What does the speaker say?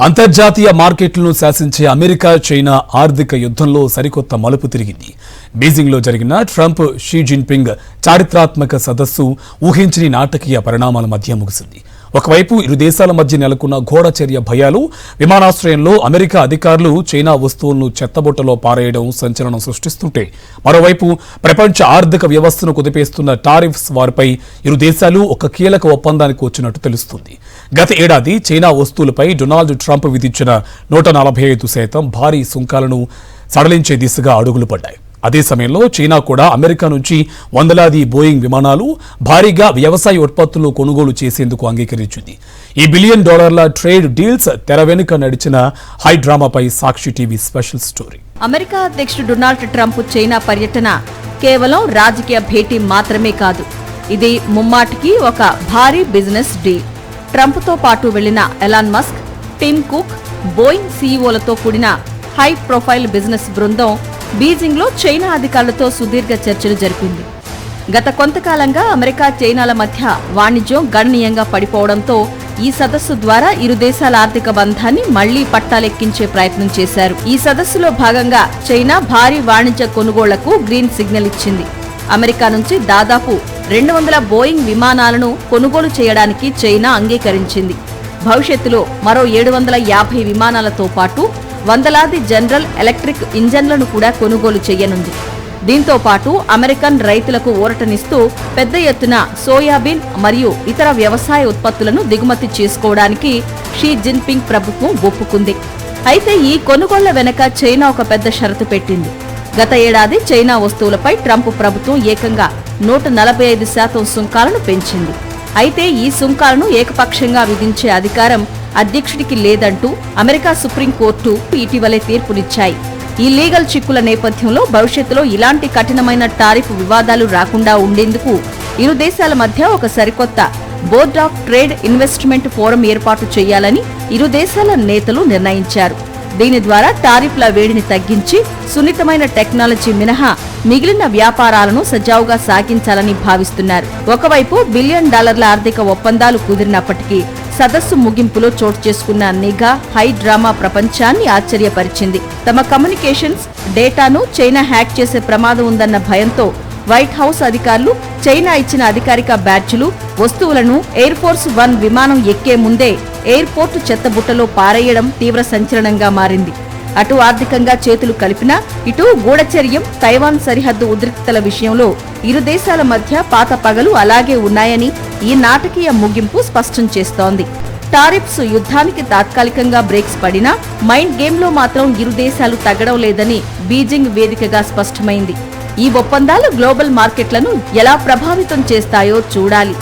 అంతర్జాతీయ మార్కెట్లను శాసించే అమెరికా చైనా ఆర్థిక యుద్ధంలో సరికొత్త మలుపు తిరిగింది. బీజింగ్లో జరిగిన ట్రంప్ షీ జిన్పింగ్ చారిత్రాత్మక సదస్సు ఊహించని నాటకీయ పరిణామాల మధ్య ముగిసింది. ఒకవైపు ఇరు దేశాల మధ్య నెలకొన్న గూఢచర్య భయాలు, విమానాశ్రయంలో అమెరికా అధికారులు చైనా వస్తువులను చెత్తబుట్టలో పారేయడం సంచలనం సృష్టిస్తుంటే, మరోవైపు ప్రపంచ ఆర్థిక వ్యవస్థను కుదిపేస్తున్న టారిఫ్స్ వారిపై ఇరు దేశాలు ఒక కీలక ఒప్పందానికి వచ్చినట్టు తెలుస్తుంది. గత ఏడాది చైనా వస్తువులపై డొనాల్డ్ ట్రంప్ విధించిన 145% భారీ సుంకాలను సడలించే దిశగా అడుగులు పడ్డాయి. అదే సమయంలో చైనా కూడా అమెరికా నుంచి వందలాది బోయింగ్ విమానాలు, భారీగా వ్యవసాయ ఉత్పత్తులు కొనుగోలు చేసేందుకు అంగీకరించింది. ఈ $1 బిలియన్ ట్రేడ్ డీల్స్ తెర వెనుక నడిచిన హై డ్రామాపై సాక్షి టీవీ స్పెషల్ స్టోరీ. అమెరికా అధ్యక్షుడు డొనాల్డ్ ట్రంప్ చైనా పర్యటన కేవలం రాజకీయ భేటీ మాత్రమే కాదు, ఇది ముమ్మాటికి ఒక భారీ బిజినెస్ డీల్. ట్రంప్తో పాటు వెళ్లిన Elon Musk, Tim Cook, Boeing సీఈఓలతో కూడిన హై ప్రొఫైల్ బిజినెస్ బృందం బీజింగ్లో చైనా అధికారులతో సుదీర్ఘ చర్చలు జరిపింది. గత కొంతకాలంగా అమెరికా చైనాల మధ్య వాణిజ్యం గణనీయంగా పడిపోవడంతో ఈ సదస్సు ద్వారా ఇరు దేశాల ఆర్థిక బంధాన్ని మళ్లీ పట్టాలెక్కించే ప్రయత్నం చేశారు. ఈ సదస్సులో భాగంగా చైనా భారీ వాణిజ్య కొనుగోళ్లకు గ్రీన్ సిగ్నల్ ఇచ్చింది. అమెరికా నుంచి దాదాపు 200 బోయింగ్ విమానాలను కొనుగోలు చేయడానికి చైనా అంగీకరించింది. భవిష్యత్తులో మరో 750 విమానాలతో పాటు వందలాది జనరల్ ఎలక్ట్రిక్ ఇంజన్లను కూడా కొనుగోలు చేయనుంది. దీంతో పాటు అమెరికన్ రైతులకు ఊరటనిస్తూ పెద్ద ఎత్తున సోయాబీన్ మరియు ఇతర వ్యవసాయ ఉత్పత్తులను దిగుమతి చేసుకోవడానికి షీ జిన్పింగ్ ప్రభుత్వం ఒప్పుకుంది. అయితే ఈ కొనుగోళ్ల వెనక చైనా ఒక పెద్ద షరతు పెట్టింది. గత ఏడాది చైనా వస్తువులపై ట్రంప్ ప్రభుత్వం ఏకంగా 145% సుంకాలను పెంచింది. అయితే ఈ సుంకాలను ఏకపక్షంగా విధించే అధికారం అధ్యక్షుడికి లేదంటూ అమెరికా సుప్రీంకోర్టు ఇటీవలే తీర్పునిచ్చాయి. ఈ లీగల్ చిక్కుల నేపథ్యంలో భవిష్యత్తులో ఇలాంటి కఠినమైన టారిఫ్ వివాదాలు రాకుండా ఉండేందుకు ఇరు దేశాల మధ్య ఒక సరికొత్త board of trade investment forum ఏర్పాటు చేయాలని ఇరు దేశాల నేతలు నిర్ణయించారు. దీని ద్వారా టారిఫ్ల వేడిని తగ్గించి సున్నితమైన టెక్నాలజీ మినహా మిగిలిన వ్యాపారాలను సజావుగా సాగించాలని భావిస్తున్నారు. ఒకవైపు $1 బిలియన్ ఆర్థిక ఒప్పందాలు కుదిరినప్పటికీ సదస్సు ముగింపులో చోటు చేసుకున్న నిఘా హై డ్రామా ప్రపంచాన్ని ఆశ్చర్యపరిచింది. తమ కమ్యూనికేషన్స్ డేటాను చైనా హ్యాక్ చేసే ప్రమాదం ఉందన్న భయంతో వైట్ హౌస్ అధికారులు చైనా ఇచ్చిన అధికారిక బ్యాడ్జీలు, వస్తువులను ఎయిర్ ఫోర్స్ 1 విమానం ఎక్కే ముందే ఎయిర్పోర్టు చెత్తబుట్టలో పారేయడం తీవ్ర సంచలనంగా మారింది. అటు ఆర్థికంగా చేతులు కలిపినా, ఇటు గూఢచర్యం, తైవాన్ సరిహద్దు ఉద్రిక్తతల విషయంలో ఇరు దేశాల మధ్య పాత పగలు అలాగే ఉన్నాయని ఈ నాటకీయ ముగింపు స్పష్టం చేస్తోంది. టారిఫ్స్ యుద్ధానికి తాత్కాలికంగా బ్రేక్స్ పడినా మైండ్ గేమ్లో మాత్రం ఇరు దేశాలు తగ్గడం లేదని బీజింగ్ వేదికగా స్పష్టమైంది. ఈ ఒప్పందాలు గ్లోబల్ మార్కెట్లను ఎలా ప్రభావితం చేస్తాయో చూడాలి.